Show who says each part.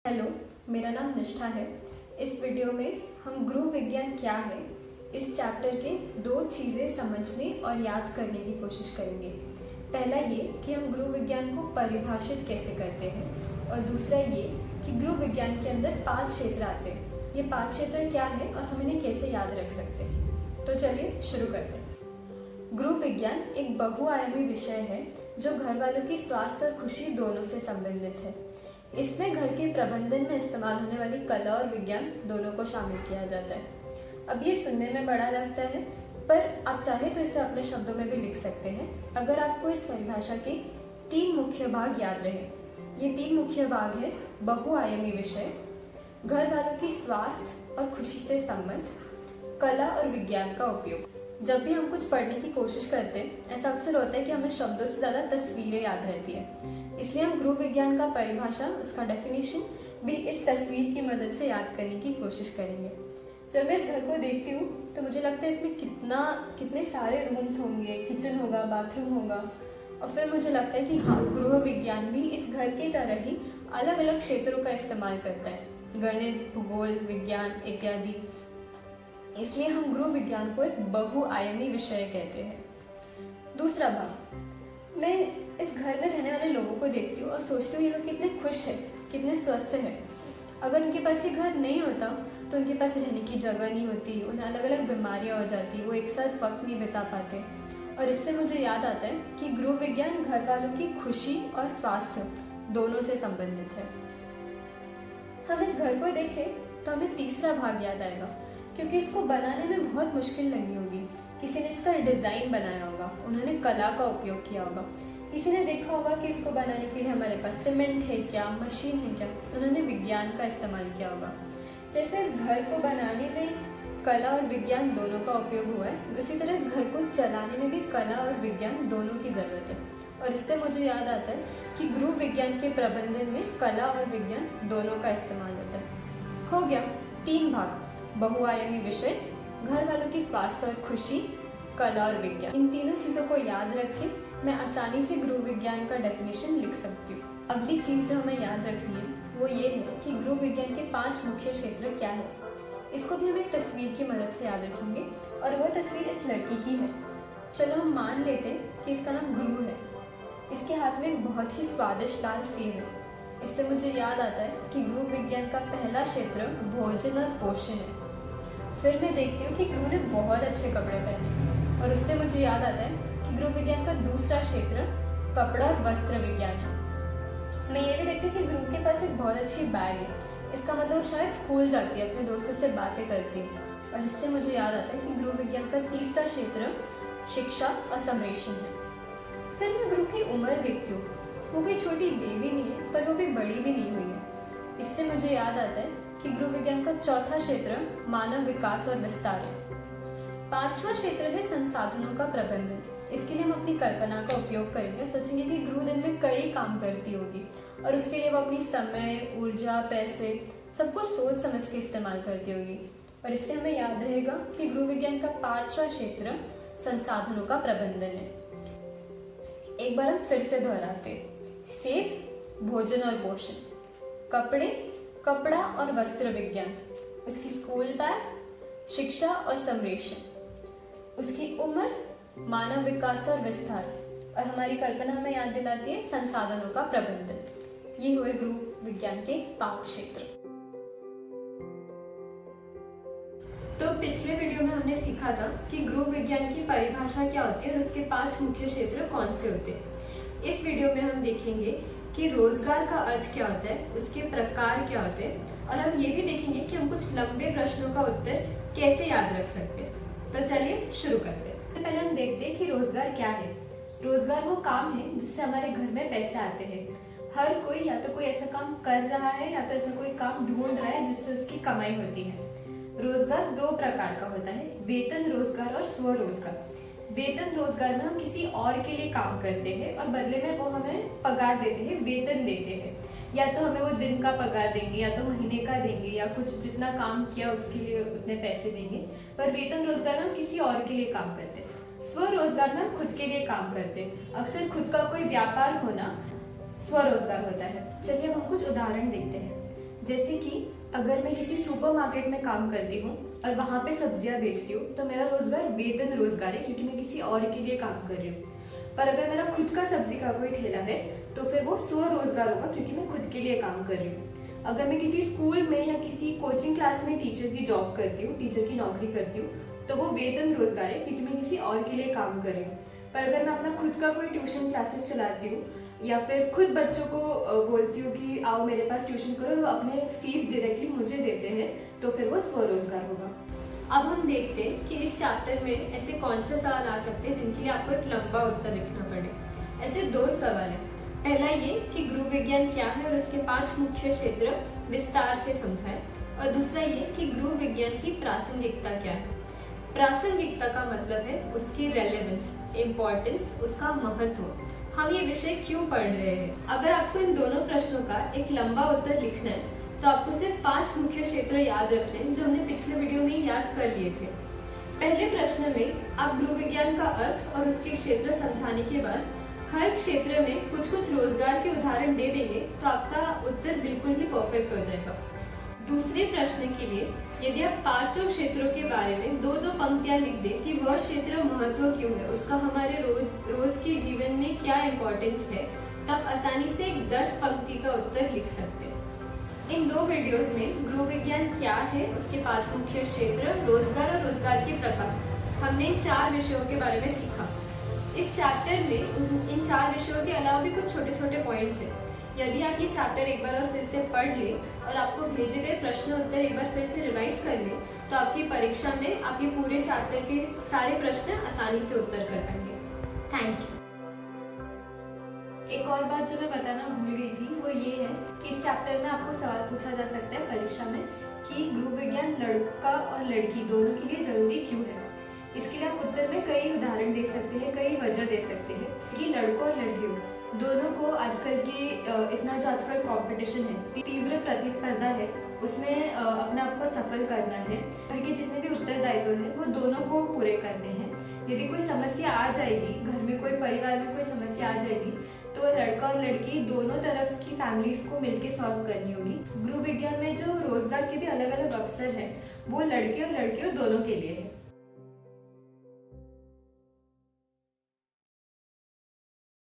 Speaker 1: Hello, मेरा नाम निष्ठा है। इस वीडियो में हम गृह विज्ञान क्या है इस चैप्टर के दो चीज़ें समझने और याद करने की कोशिश करेंगे। पहला ये कि हम गृह विज्ञान को परिभाषित कैसे करते हैं और दूसरा ये कि गृह विज्ञान के अंदर 5 क्षेत्र आते हैं। ये 5 क्षेत्र क्या है और हम इन्हें कैसे याद रख सकते हैं। तो चलिए शुरू करते हैं। गृह विज्ञान एक बहुआयामी विषय है जो घर वालों की स्वास्थ्य और खुशी दोनों से संबंधित है। इसमें घर के प्रबंधन में इस्तेमाल होने वाली कला और विज्ञान दोनों को शामिल किया जाता है। अब ये सुनने में बड़ा लगता है, पर आप चाहे तो इसे अपने शब्दों में भी लिख सकते हैं अगर आपको इस परिभाषा के 3 मुख्य भाग याद रहे। ये 3 मुख्य भाग है: बहुआयामी विषय, घर वालों की स्वास्थ्य और खुशी से संबंध, कला और विज्ञान का उपयोग। जब भी हम कुछ पढ़ने की कोशिश करते हैं, ऐसा अक्सर होता है कि हमें शब्दों से ज्यादा तस्वीरें याद रहती है। इसलिए हम गृह विज्ञान का परिभाषा, उसका डेफिनेशन भी इस तस्वीर की मदद से याद करने की कोशिश करेंगे। जब मैं इस घर को देखती हूँ तो मुझे लगता है इसमें कितने सारे रूम्स होंगे, किचन होगा, बाथरूम होगा, और फिर मुझे लगता है कि हाँ, गृह विज्ञान भी इस घर की तरह ही अलग अलग क्षेत्रों का इस्तेमाल करता है, गणित, भूगोल, विज्ञान इत्यादि। इसलिए हम गृह विज्ञान को एक बहुआयामी विषय कहते हैं। दूसरा भाग, मैं इस घर में रहने वाले लोगों को देखती हूँ और सोचती हूँ ये लोग कितने खुश हैं, कितने स्वस्थ हैं। अगर उनके पास ये घर नहीं होता तो उनके पास रहने की जगह नहीं होती, उन्हें अलग अलग बीमारियां हो जाती, वो एक साथ वक्त नहीं बिता पाते। और इससे मुझे याद आता है कि गृह विज्ञान घर वालों की खुशी और स्वास्थ्य दोनों से संबंधित है। हम इस घर को देखें तो हमें तीसरा भाग याद आएगा, क्योंकि इसको बनाने में बहुत मुश्किल लगी होगी। किसी ने इसका डिजाइन बनाया होगा, उन्होंने कला का उपयोग किया होगा, किसी ने देखा होगा कि इसको बनाने के लिए हमारे पास सीमेंट है क्या, मशीन है क्या, उन्होंने विज्ञान का इस्तेमाल किया होगा। जैसे इस घर को बनाने में कला और विज्ञान दोनों का उपयोग हुआ है, उसी तरह इस घर को चलाने में भी कला और विज्ञान दोनों की जरूरत है। और इससे मुझे याद आता है कि गृह विज्ञान के प्रबंधन में कला और विज्ञान दोनों का इस्तेमाल होता है। हो गया 3 भाग: बहुआयामी विषय, घर वालों की स्वास्थ्य और खुशी, कला और विज्ञान। इन तीनों चीजों को याद रखें, मैं आसानी से गृह विज्ञान का डेफिनेशन लिख सकती हूँ। अगली चीज जो हमें याद रखनी है वो ये है कि गृह विज्ञान के 5 मुख्य क्षेत्र क्या है। इसको भी हम एक तस्वीर की मदद से याद रखेंगे, और वो तस्वीर इस लड़की की है। चलो हम मान लेते हैं कि इसका नाम गुरु है। इसके हाथ में एक बहुत ही स्वादिष्ट लाल सेब है। इससे मुझे याद आता है कि गृह विज्ञान का पहला क्षेत्र भोजन और पोषण है। फिर मैं देखती हूँ कि गुरु ने बहुत अच्छे कपड़े पहने, और उससे मुझे याद आता है कि गृह विज्ञान का दूसरा क्षेत्र कपड़ा और वस्त्र विज्ञान है। मैं ये भी देखती हूँ कि गुरु के पास एक बहुत अच्छी बैग है। इसका मतलब शायद स्कूल जाती है, अपने दोस्तों से बातें करती है। और इससे मुझे याद आता है कि गृह विज्ञान का तीसरा क्षेत्र शिक्षा और संप्रेषण है। फिर मैं गुरु की उम्र देखती हूँ, वो कोई छोटी बेबी नहीं है, पर वो भी बड़ी भी नहीं हुई है। इससे मुझे याद आता है कि गृह विज्ञान का चौथा क्षेत्र मानव विकास और विस्तार है। 5वां क्षेत्र है संसाधनों का प्रबंधन। इसके लिए हम अपनी कल्पना का उपयोग करेंगे और सोचेंगे कि गृह दिन में कई काम करती होगी, और उसके लिए वो अपनी समय, ऊर्जा, पैसे सबको सोच समझ के इस्तेमाल करती होगी। और इससे हमें याद रहेगा कि गृह विज्ञान का 5वां क्षेत्र संसाधनों का प्रबंधन है। एक बार हम फिर से दोहराते हैं: सेब, भोजन और पोषण, कपड़े, कपड़ा और वस्त्र विज्ञान, उसकी स्कूल बैग, शिक्षा और संप्रेषण, उसकी उम्र, मानव विकास और विस्तार, और हमारी कल्पना हमें याद दिलाती है संसाधनों का प्रबंधन। ये हुए गृह विज्ञान के 5 क्षेत्र। तो पिछले वीडियो में हमने सीखा था कि गृह विज्ञान की परिभाषा क्या होती है और उसके 5 मुख्य क्षेत्र कौन से होते हैं। इस वीडियो में हम देखेंगे कि रोजगार का अर्थ क्या होता है, उसके प्रकार क्या होते हैं, और हम ये भी देखेंगे कि हम कुछ लंबे प्रश्नों का उत्तर कैसे याद रख सकते हैं। तो चलिए शुरू करते हैं। पहले हम देखते हैं कि रोजगार क्या है। रोजगार वो काम है जिससे हमारे घर में पैसे आते हैं। हर कोई या तो कोई ऐसा काम कर रहा है या तो ऐसा कोई काम ढूंढ रहा है जिससे उसकी कमाई होती है। रोजगार 2 प्रकार का होता है: वेतन रोजगार और स्वरोजगार। वेतन रोजगार में हम किसी और के लिए काम करते हैं और बदले में वो हमें पगार देते हैं, वेतन देते हैं। या तो हमें वो दिन का पगार देंगे, या तो महीने का देंगे, या कुछ जितना काम किया उसके लिए उतने पैसे देंगे। पर वेतन रोजगार में हम किसी और के लिए काम करते हैं। स्वरोजगार में हम खुद के लिए काम करते हैं। अक्सर खुद का कोई व्यापार होना स्वरोजगार होता है। चलिए अब हम कुछ उदाहरण देखते हैं। जैसे कि अगर मैं किसी सुपरमार्केट में काम करती हूँ और वहाँ पे सब्जियाँ बेचती हूँ तो मेरा रोजगार वेतन रोजगार है, क्योंकि मैं किसी और के लिए काम कर रही हूँ। पर अगर मेरा खुद का सब्जी का कोई ठेला है तो फिर वो स्वरोजगार होगा, क्योंकि मैं खुद के लिए काम कर रही हूँ। अगर मैं किसी स्कूल में या किसी कोचिंग क्लास में टीचर की जॉब करती हूँ, टीचर की नौकरी करती हूँ, तो वो वेतन रोजगार है, क्योंकि मैं किसी और के लिए काम कर रही हूँ। पर अगर मैं अपना खुद का कोई ट्यूशन क्लासेस चलाती हूँ या फिर खुद बच्चों को बोलती हूँ कि आओ मेरे पास ट्यूशन करो, वो अपने फीस डायरेक्टली मुझे देते हैं, तो फिर वो स्वरोजगार होगा। अब हम देखते हैं कि इस चैप्टर में ऐसे कौन से सवाल आ सकते हैं जिनके लिए आपको एक लंबा उत्तर लिखना पड़े। ऐसे 2 सवाल हैं। पहला ये कि गृह विज्ञान क्या है और उसके 5 मुख्य क्षेत्र विस्तार से समझाएं, और दूसरा ये कि गृह विज्ञान की प्रासंगिकता क्या है। प्रासंगिकता का मतलब है उसकी रेलेवेंस, इम्पोर्टेंस, उसका महत्व, हम ये विषय क्यों पढ़ रहे हैं। अगर आपको इन दोनों प्रश्नों का एक लंबा उत्तर लिखना है तो आपको सिर्फ 5 मुख्य क्षेत्र याद रखने हैं, जो हमने पिछले वीडियो में याद कर लिए थे। पहले प्रश्न में आप गृह विज्ञान का अर्थ और उसके क्षेत्र समझाने के बाद हर क्षेत्र में कुछ कुछ रोजगार के उदाहरण दे देंगे तो आपका उत्तर बिल्कुल ही परफेक्ट हो जाएगा। दूसरे प्रश्न के लिए यदि आप 5 क्षेत्रों के बारे में 2-2 पंक्तियां लिख दें कि वह क्षेत्र महत्व क्यों है, उसका हमारे रोज के जीवन में क्या इम्पोर्टेंस है, तब आसानी से 10 पंक्ति का उत्तर लिख सकते हैं। इन 2 वीडियोस में गृह विज्ञान क्या है, उसके 5 मुख्य क्षेत्र, रोजगार और रोजगार के प्रकार, हमने इन 4 विषयों के बारे में सीखा। इस चैप्टर में इन 4 विषयों के अलावा भी कुछ छोटे छोटे पॉइंट्स हैं। यदि आप ये चैप्टर एक बार और फिर से पढ़ लें और आपको भेजे गए प्रश्न उत्तर एक बार फिर से रिवाइज कर लें तो आपकी परीक्षा में आप ये पूरे चैप्टर के सारे प्रश्न आसानी से उत्तर कर पाएंगे। Thank you. एक और बात जो मैं बताना भूल गई थी वो ये है कि इस चैप्टर में आपको सवाल पूछा जा सकता है परीक्षा में कि गृह विज्ञान लड़का और लड़की दोनों के लिए जरूरी क्यों है। इसके लिए आप उत्तर में कई उदाहरण दे सकते हैं, कई वजह दे सकते हैं कि लड़कों और लड़कियों दोनों को आजकल की इतना जो आजकल कंपटीशन है, तीव्र प्रतिस्पर्धा है, उसमें अपने आप को सफल करना है। घर के जितने भी उत्तरदायित्व है वो दोनों को पूरे करने हैं। यदि कोई समस्या आ जाएगी, घर में कोई परिवार में कोई समस्या आ जाएगी तो लड़का और लड़की दोनों तरफ की फैमिलीज को मिलकर सॉल्व करनी होगी। गृह विज्ञान में जो रोजगार के भी अलग अलग अवसर है वो लड़के और लड़कियों दोनों के लिए है।